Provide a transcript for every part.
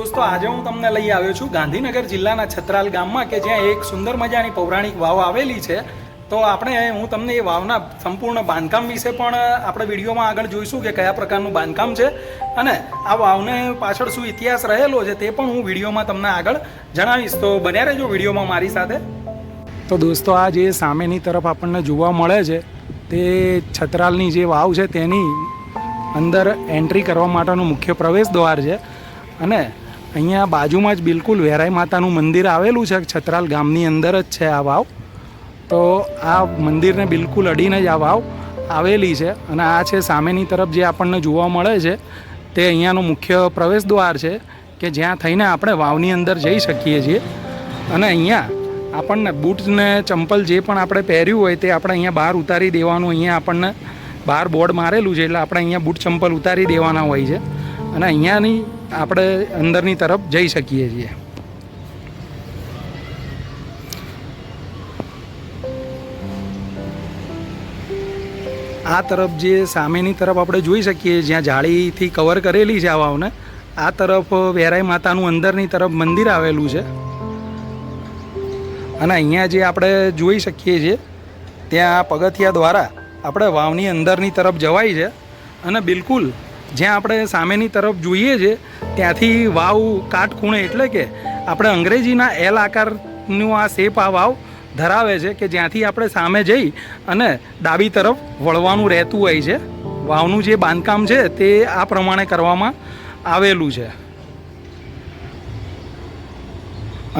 દોસ્તો આજે હું તમને લઈ આવ્યો છું ગાંધીનગર જિલ્લાના છત્રાલ ગામમાં કે જ્યાં એક સુંદર મજાની પૌરાણિક વાવ આવેલી છે। તો હું તમને એ વાવના સંપૂર્ણ બાંધકામ વિશે પણ આપણે વિડીયોમાં આગળ જોઈશું કે કયા પ્રકારનું બાંધકામ છે અને આ વાવને પાછળ શું ઇતિહાસ રહેલો છે તે પણ હું વિડીયોમાં તમને આગળ જણાવીશ। તો બન્યા રહેજો વિડીયોમાં મારી સાથે। તો દોસ્તો આ જે સામેની તરફ આપણને જોવા મળે છે તે છત્રાલની જે વાવ છે તેની અંદર એન્ટ્રી કરવા માટેનું મુખ્ય પ્રવેશ દ્વાર છે અને અહીંયા બાજુમાં જ બિલકુલ વેરાઈ માતાનું મંદિર આવેલું છે। છત્રાલ ગામની અંદર જ છે આ વાવ। તો આ મંદિરને બિલકુલ અડીને જ આ વાવ આવેલી છે અને આ છે સામેની તરફ જે આપણને જોવા મળે છે તે અહીંયાનો મુખ્ય પ્રવેશ દ્વાર છે કે જ્યાં થઈને આપણે વાવની અંદર જઈ શકીએ છીએ। અને અહીંયા આપણને બૂટ ને ચંપલ જે પણ આપણે પહેર્યું હોય તે આપણે અહીંયા બહાર ઉતારી દેવાનું। અહીંયા આપણને બહાર બોર્ડ મારેલું છે એટલે આપણે અહીંયા બૂટ ચંપલ ઉતારી દેવાના હોય છે અને અહીંયાની આપણે અંદરની તરફ જઈ શકીએ છીએ। આ તરફ જે સામેની તરફ આપણે જોઈ શકીએ જ્યાં જાળીથી કવર કરેલી છે આ વાવને, આ તરફ વેરાઈ માતાનું અંદરની તરફ મંદિર આવેલું છે અને અહીંયા જે આપણે જોઈ શકીએ છીએ ત્યાં પગથિયા દ્વારા આપણે વાવની અંદરની તરફ જવાય છે અને બિલકુલ જ્યાં આપણે સામેની તરફ જોઈએ છે ત્યાંથી વાવ કાટખૂણે એટલે કે આપણે અંગ્રેજીના એલ આકારનું આ શેપ આ વાવ ધરાવે છે કે જ્યાંથી આપણે સામે જઈ અને ડાબી તરફ વળવાનું રહેતું હોય છે। વાવનું જે બાંધકામ છે તે આ પ્રમાણે કરવામાં આવેલું છે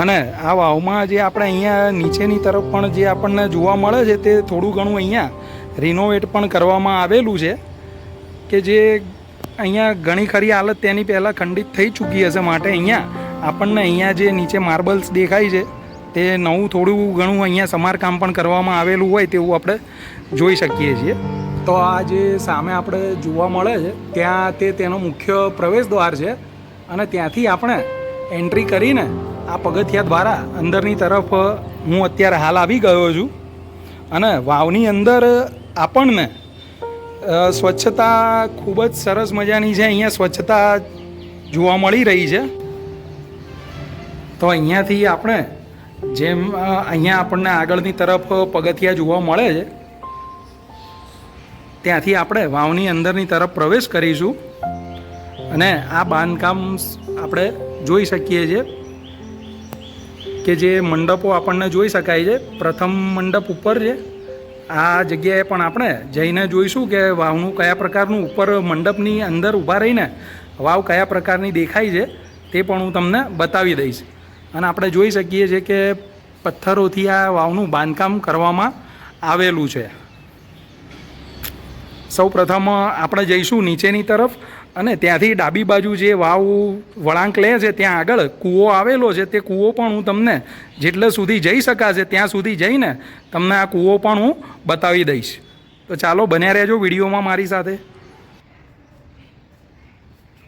અને આ વાવમાં જે આપણે અહીંયા નીચેની તરફ પણ જે આપણને જોવા મળે છે તે થોડું ઘણું અહીંયા રિનોવેટ પણ કરવામાં આવેલું છે કે જે અહીંયા ઘણી ખરી હાલત તેની પહેલાં ખંડિત થઈ ચૂકી હશે, માટે અહીંયા આપણને અહીંયા જે નીચે માર્બલ્સ દેખાય છે તે નવું થોડું ઘણું અહીંયા સમારકામ પણ કરવામાં આવેલું હોય તેવું આપણે જોઈ શકીએ છીએ। તો આ જે સામે આપણે જોવા મળે છે ત્યાં તેનો મુખ્ય પ્રવેશ દ્વાર છે અને ત્યાંથી આપણે એન્ટ્રી કરીને આ પગથિયા દ્વારા અંદરની તરફ હું અત્યારે હાલ આવી ગયો છું અને વાવની અંદર આપણને સ્વચ્છતા ખૂબ જ સરસ મજાની છે। અહીંયા સ્વચ્છતા જોવા મળી રહી છે। તો અહીંયાથી આપણે જેમ અહીંયા આપણને આગળની તરફ પગથિયા જોવા મળે છે ત્યાંથી આપણે વાવની અંદરની તરફ પ્રવેશ કરીશું અને આ બાંધકામ આપણે જોઈ શકીએ છીએ કે જે મંડપો આપણને જોઈ શકાય છે। પ્રથમ મંડપ ઉપર છે, આ જગ્યાએ પણ આપણે જઈને જોઈશું કે વાવનું કયા પ્રકારનું ઉપર મંડપની અંદર ઊભા રહીને વાવ કયા પ્રકારની દેખાય છે તે પણ હું તમને બતાવી દઈશ। અને આપણે જોઈ શકીએ છીએ કે પથ્થરોથી આ વાવનું બાંધકામ કરવામાં આવેલું છે। સૌ પ્રથમ આપણે જઈશું નીચેની તરફ અને ત્યાંથી ડાબી બાજુ જે વાવ વળાંક લે છે ત્યાં આગળ કૂવો આવેલો છે તે કૂવો પણ હું તમને જેટલે સુધી જઈ શકાશે ત્યાં સુધી જઈને તમને આ કૂવો પણ હું બતાવી દઈશ। તો ચાલો બન્યા રહેજો વિડીયોમાં મારી સાથે।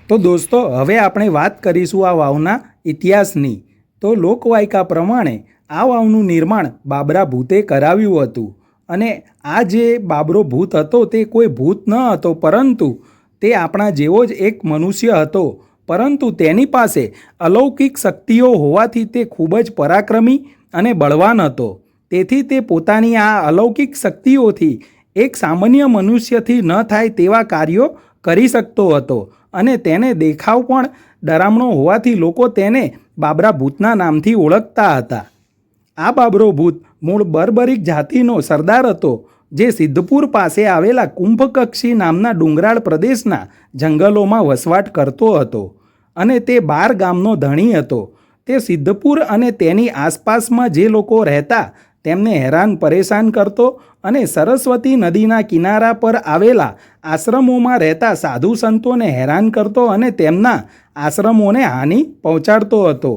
તો દોસ્તો હવે આપણે વાત કરીશું આ વાવના ઇતિહાસની। તો લોકવાયકા પ્રમાણે આ વાવનું નિર્માણ બાબરા ભૂતે કરાવ્યું હતું અને આ જે બાબરો ભૂત હતો તે કોઈ ભૂત ન હતો પરંતુ તે આપણા જેવો જ એક મનુષ્ય હતો, પરંતુ તેની પાસે અલૌકિક શક્તિઓ હોવાથી તે ખૂબ જ પરાક્રમી અને બળવાન હતો। તેથી તે પોતાની આ અલૌકિક શક્તિઓથી એક સામાન્ય મનુષ્યથી ન થાય તેવા કાર્યો કરી શકતો હતો અને તેને દેખાવ પણ ડરામણો હોવાથી લોકો તેને બાબરા ભૂતના નામથી ઓળખતા હતા। આ બાબરો ભૂત મૂળ બર્બરિક જાતિનો સરદાર હતો જે સિદ્ધપુર પાસે આવેલા કુંભકક્ષી નામના ડુંગરાળ પ્રદેશના જંગલોમાં વસવાટ કરતો હતો અને તે 12 ગામનો ધણી હતો। તે સિદ્ધપુર અને તેની આસપાસમાં જે લોકો રહેતા તેમને હેરાન પરેશાન કરતો અને સરસ્વતી નદીના કિનારા પર આવેલા આશ્રમોમાં રહેતા સાધુ સંતોને હેરાન કરતો અને તેમના આશ્રમોને હાનિ પહોંચાડતો હતો।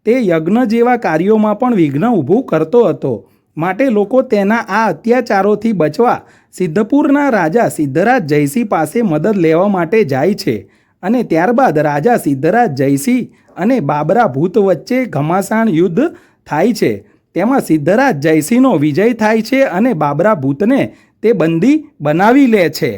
તે યજ્ઞ જેવા કાર્યોમાં પણ વિઘ્ન ઊભું કરતો હતો, માટે લોકો તેના આ અત્યાચારોથી બચવા સિદ્ધપુરના રાજા સિદ્ધરાજ જયસિંહ પાસે મદદ લેવા માટે જાય છે અને ત્યારબાદ રાજા સિદ્ધરાજ જયસિંહ અને બાબરા ભૂત વચ્ચે ઘમાસાણ યુદ્ધ થાય છે। તેમાં સિદ્ધરાજ જયસિંહનો વિજય થાય છે અને બાબરા ભૂતને તે બંદી બનાવી લે છે।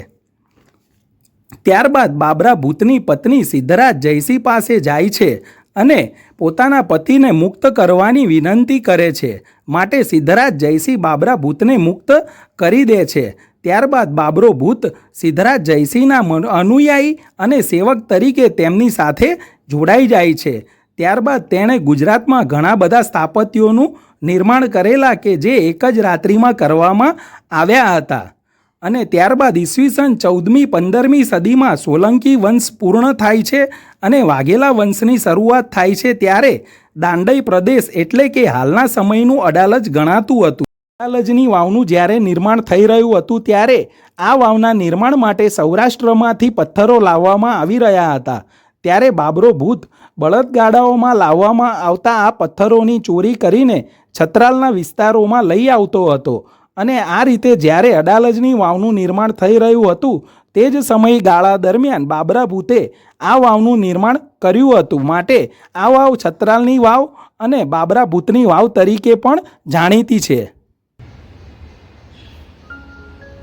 ત્યારબાદ બાબરા ભૂતની પત્ની સિદ્ધરાજ જયસિંહ પાસે જાય છે અને પોતાના પતિને મુક્ત કરવાની વિનંતી કરે છે. માટે સિદ્ધરાજ જયસિંહ બાબરા ભૂતને મુક્ત કરી દે છે. ત્યારબાદ બાબરો ભૂત સિદ્ધરાજ જયસિંહના અનુયાયી અને સેવક તરીકે તેમની સાથે જોડાઈ જાય છે. ત્યારબાદ તેણે ગુજરાતમાં ઘણા બધા સ્થાપત્યોનું નિર્માણ કરેલા કે જે એક જ રાત્રિમાં કરવામાં આવ્યા હતા. અને ત્યારબાદ ઈસવીસન 14મી 15મી સદીમાં સોલંકી વંશ પૂર્ણ થાય છે અને વાઘેલા વંશની શરૂઆત થાય છે. ત્યારે દાંડઈ પ્રદેશ એટલે કે હાલના સમયનું અડાલજ ગણાતું હતું. અડાલજની વાવનું જ્યારે નિર્માણ થઈ રહ્યું હતું ત્યારે આ વાવના નિર્માણ માટે સૌરાષ્ટ્રમાંથી પથ્થરો લાવવામાં આવી રહ્યા હતા. ત્યારે બાબરો ભૂત બળદગાડાઓમાં લાવવામાં આવતા આ પથ્થરોની ચોરી કરીને છત્રાલના વિસ્તારોમાં લઈ આવતો હતો. અને આ રીતે જ્યારે અડાલજની વાવનું નિર્માણ થઈ રહ્યું હતું તે જ સમયગાળા દરમિયાન બાબરા ભૂતે આ વાવનું નિર્માણ કર્યું હતું. માટે આ વાવ છત્રાલની વાવ અને બાબરા ભૂતની વાવ તરીકે પણ જાણીતી છે.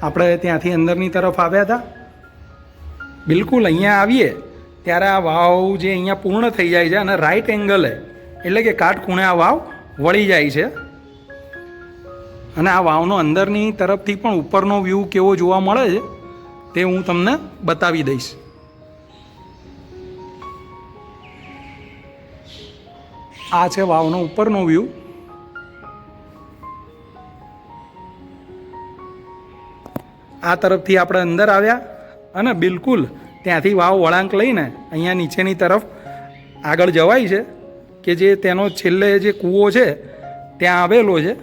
આપણે ત્યાંથી અંદરની તરફ આવ્યા હતા. બિલકુલ અહીંયા આવીએ ત્યારે આ વાવ જે અહીંયા પૂર્ણ થઈ જાય છે અને રાઈટ એંગલે એટલે કે કાટખૂણે આ વાવ વળી જાય છે. અને આ વાવનો અંદરની તરફથી પણ ઉપરનો વ્યૂ કેવો જોવા મળે છે તે હું તમને બતાવી દઈશ. આ છે વાવનો ઉપરનો વ્યૂ. આ તરફથી આપણે અંદર આવ્યા અને બિલકુલ ત્યાંથી વાવ વળાંક લઈને અહીંયા નીચેની તરફ આગળ જવાય છે કે જે તેનો છેલ્લે જે કૂવો છે ત્યાં આવેલો છે.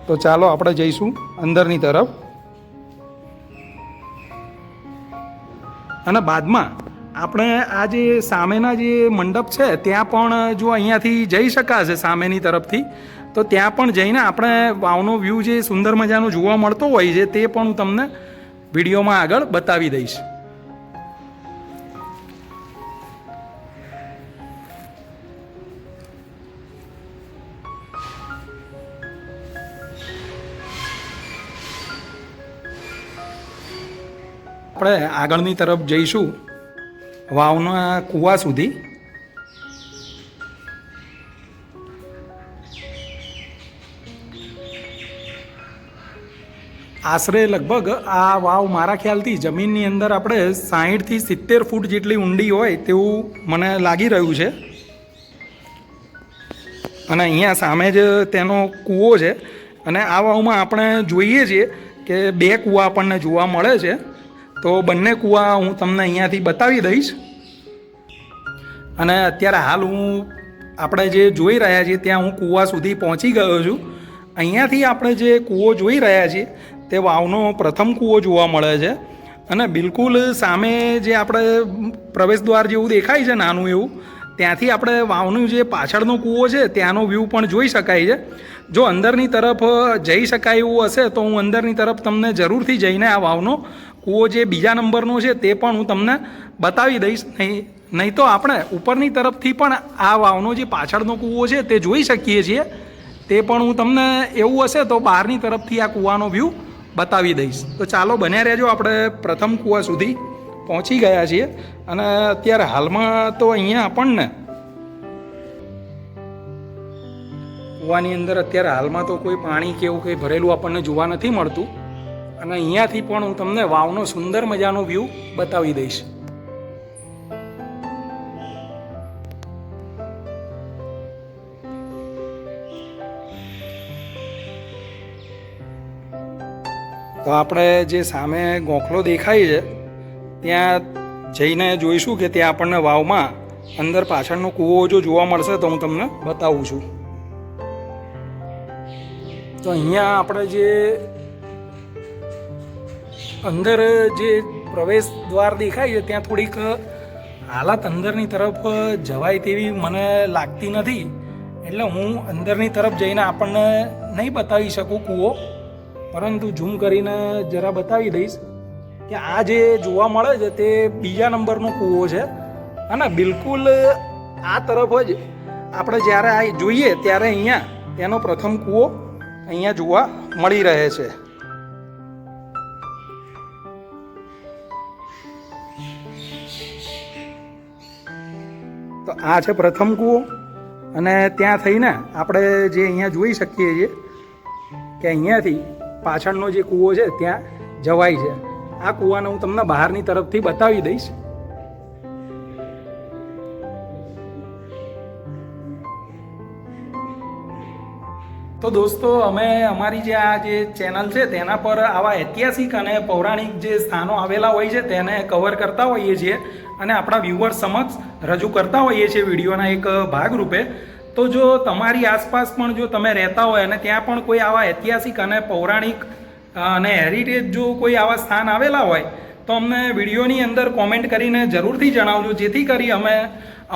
તો ચાલો આપણે જઈશું અંદરની તરફ. અને બાદમાં આપણે આ જે સામેના જે મંડપ છે ત્યાં પણ જો અહીંયાથી જઈ શકાશે સામેની તરફથી તો ત્યાં પણ જઈને આપણે વાવનો વ્યૂ જે સુંદર મજાનો જોવા મળતો હોય છે તે પણ હું તમને વિડીયોમાં આગળ બતાવી દઈશ. આપણે આગળની તરફ જઈશું વાવના કૂવા સુધી. આશરે લગભગ આ વાવ મારા ખ્યાલથી જમીનની અંદર આપણે 60થી 70 ફૂટ જેટલી ઊંડી હોય તેવું મને લાગી રહ્યું છે. અને અહીંયા સામે જ તેનો કૂવો છે. અને આ વાવમાં આપણે જોઈએ છીએ કે 2 કૂવા આપણને જોવા મળે છે. તો બંને કૂવા હું તમને અહીંયાથી બતાવી દઈશ. અને અત્યારે હાલ આપણે જે જોઈ રહ્યા છીએ ત્યાં હું કૂવા સુધી પહોંચી ગયો છું. અહીંયાથી આપણે જે કૂવો જોઈ રહ્યા છીએ તે વાવનો પ્રથમ કૂવો જોવા મળે છે. અને બિલકુલ સામે જે આપણે પ્રવેશદ્વાર જેવું દેખાય છે નાનું એવું, ત્યાંથી આપણે વાવનું જે પાછળનો કૂવો છે ત્યાંનો વ્યૂ પણ જોઈ શકાય છે. જો અંદરની તરફ જઈ શકાય એવું હશે તો હું અંદરની તરફ તમને જરૂરથી જઈને આ વાવનો કૂવો જે બીજા નંબરનો છે તે પણ હું તમને બતાવી દઈશ. નહીં તો આપણે ઉપરની તરફથી પણ આ વાવનો જે પાછળનો કૂવો છે તે જોઈ શકીએ છીએ. તે પણ હું તમને એવું હશે તો બહારની તરફથી આ કૂવાનો વ્યૂ બતાવી દઈશ. તો ચાલો બન્યા રહેજો. આપણે પ્રથમ કૂવા સુધી પહોંચી ગયા છીએ. અને અત્યારે હાલમાં તો અહીંયા આપણને કૂવાની અંદર અત્યારે હાલમાં તો કોઈ પાણી કે એવું કંઈ ભરેલું આપણને જોવા નથી મળતું. અને અહીંયાથી પણ હું તમને વાવનો સુંદર મજાનો વ્યૂ બતાવી દઈશ. તો આપણે જે સામે ગોખલો દેખાય છે ત્યાં જઈને જોઈશું કે ત્યાં આપણને વાવમાં અંદર પાછળનો કૂવો જો જોવા મળશે તો હું તમને બતાવું છું. તો અહીંયા આપણે જે અંદર જે પ્રવેશ દ્વાર દેખાય છે ત્યાં થોડીક હાલત અંદરની તરફ જવાય તેવી મને લાગતી નથી. એટલે હું અંદરની તરફ જઈને આપણને નહીં બતાવી શકું કૂવો, પરંતુ ઝૂમ કરીને જરા બતાવી દઈશ કે આ જે જોવા મળે છે તે બીજા નંબરનો કૂવો છે. અને બિલકુલ આ તરફ જ આપણે જ્યારે આ જોઈએ ત્યારે અહીંયા તેનો પ્રથમ કૂવો અહીંયા જોવા મળી રહે છે. તો આ છે પ્રથમ કૂવો અને ત્યાં થઈને આપણે જે અહીંયા જોઈ શકીએ છીએ કે અહીંયાથી પાછળનો જે કૂવો છે ત્યાં જવાય છે. આ કૂવાને હું તમને બહારની તરફથી બતાવી દઈશ. તો દોસ્તો, અમે અમારી જે આ જે ચેનલ છે તેના પર આવા ઐતિહાસિક અને પૌરાણિક જે સ્થાનો આવેલા હોય છે તેને કવર કરતા હોઈએ છીએ અને આપણા વ્યુઅર્સ સમક્ષ રજૂ કરતા હોઈએ છીએ વિડીયોના એક ભાગરૂપે. તો જો તમારી આસપાસ પણ જો તમે રહેતા હોય અને ત્યાં પણ કોઈ આવા ઐતિહાસિક અને પૌરાણિક અને હેરિટેજ જો કોઈ આવા સ્થાન આવેલા હોય તો અમને વિડીયોની અંદર કોમેન્ટ કરીને જરૂરથી જણાવજો, જેથી કરી અમે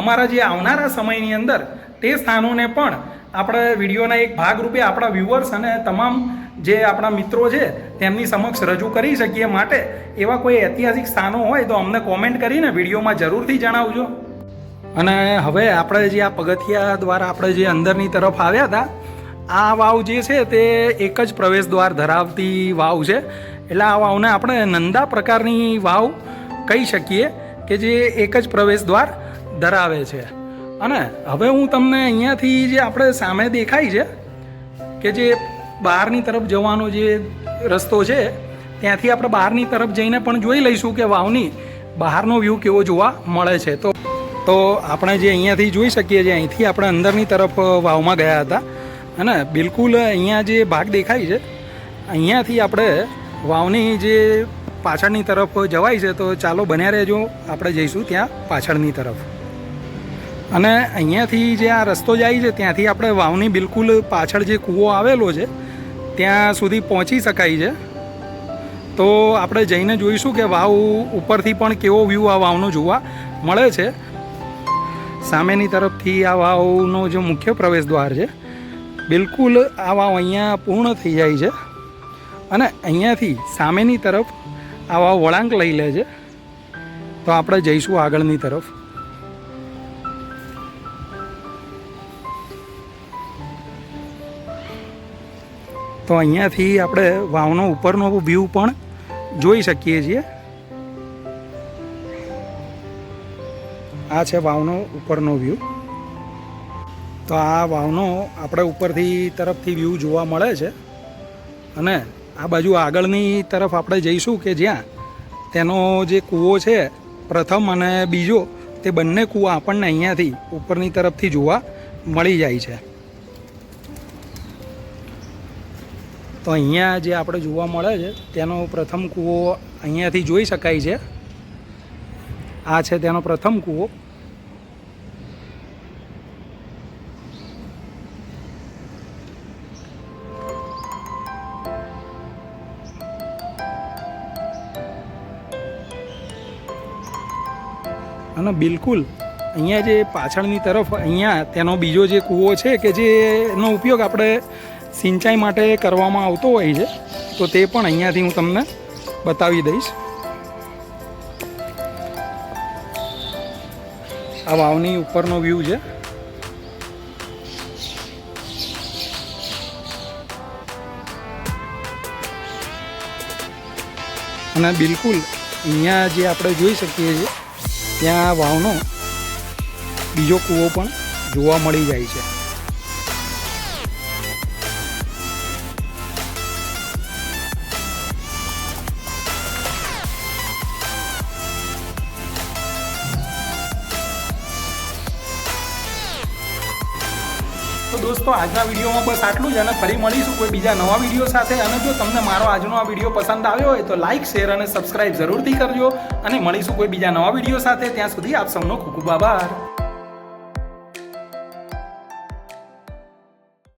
અમારા જે આવનારા સમયની અંદર તે સ્થાનોને પણ આપણે વિડીયોના એક ભાગરૂપે આપણા વ્યુઅર્સ અને તમામ જે આપણા મિત્રો છે તેમની સમક્ષ રજૂ કરી શકીએ. માટે એવા કોઈ ઐતિહાસિક સ્થાનો હોય તો અમને કોમેન્ટ કરીને વિડીયોમાં જરૂરથી જણાવજો. અને હવે આપણે જે આ પગથિયા દ્વારા આપણે જે અંદરની તરફ આવ્યા હતા, આ વાવ જે છે તે એક જ પ્રવેશ દ્વાર ધરાવતી વાવ છે. એટલે આ વાવને આપણે નંદા પ્રકારની વાવ કહી શકીએ કે જે એક જ પ્રવેશ દ્વાર ધરાવે છે. અને હવે હું તમને અહીંયાથી જે આપણે સામે દેખાય છે કે જે બહારની તરફ જવાનો જે રસ્તો છે ત્યાંથી આપણે બહારની તરફ જઈને પણ જોઈ લઈશું કે વાવની બહારનો વ્યૂ કેવો જોવા મળે છે. તો આપણે જે અહીંયાથી જોઈ શકીએ છીએ, અહીંથી આપણે અંદરની તરફ વાવમાં ગયા હતા અને બિલકુલ અહીંયા જે ભાગ દેખાય છે અહીંયાથી આપણે વાવની જે પાછળની તરફ જવાય છે. તો ચાલો બન્યા રહેજો, આપણે જઈશું ત્યાં પાછળની તરફ. અને અહીંયાથી જે આ રસ્તો જાય છે ત્યાંથી આપણે વાવની બિલકુલ પાછળ જે કૂવો આવેલો છે ત્યાં સુધી પહોંચી શકાય છે. તો આપણે જઈને જોઈશું કે વાવ ઉપરથી પણ કેવો વ્યૂ આ વાવનો જોવા મળે છે. સામેની તરફથી આ વાવનો જે મુખ્ય પ્રવેશ દ્વાર છે, બિલકુલ આ વાવ અહીંયા પૂર્ણ થઈ જાય છે અને અહીંયાથી સામેની તરફ આ વાવ વળાંક લઈ લે છે. તો આપણે જઈશું આગળની તરફ. તો અહીંયાથી આપણે વાવનો ઉપરનો વ્યૂ પણ જોઈ શકીએ છીએ. આ છે વાવનો ઉપરનો વ્યૂ. તો આ વાવનો આપણે ઉપરથી તરફથી વ્યૂ જોવા મળે છે અને આ બાજુ આગળની તરફ આપણે જઈશું કે જ્યાં તેનો જે કૂવો છે પ્રથમ અને બીજો, તે બંને કૂવા આપણને અહીંયાથી ઉપરની તરફથી જોવા મળી જાય છે. તો અહીંયા જે આપણે જોવા મળે છે તેનો પ્રથમ કૂવો અહીંયાથી જોઈ શકાય છે. આ છે તેનો પ્રથમ કૂવો. અને બિલકુલ અહીંયા જે પાછળની તરફ અહીંયા તેનો બીજો જે કૂવો છે કે જેનો ઉપયોગ આપણે સિંચાઈ માટે કરવામાં આવતો હોય છે, તો તે પણ અહીંયાથી હું તમને બતાવી દઈશ. આ વાવની ઉપરનો વ્યૂ છે. અને બિલકુલ અહીંયા જે આપણે જોઈ શકીએ છીએ ત્યાં વાવનો બીજો કૂવો પણ જોવા મળી જાય છે. તો દોસ્તો, આજના વિડીયોમાં બસ આટલું જ અને ફરી મળીશું કોઈ બીજા નવા વિડીયો સાથે. અને જો તમને મારો આજનો આ વિડીયો પસંદ આવ્યો હોય તો લાઇક, શેર અને સબસ્ક્રાઇબ જરૂરથી કરજો અને મળીશું કોઈ બીજા નવા વિડીયો સાથે. ત્યાં સુધી આપ સૌનો ખૂબ ખૂબ આભાર.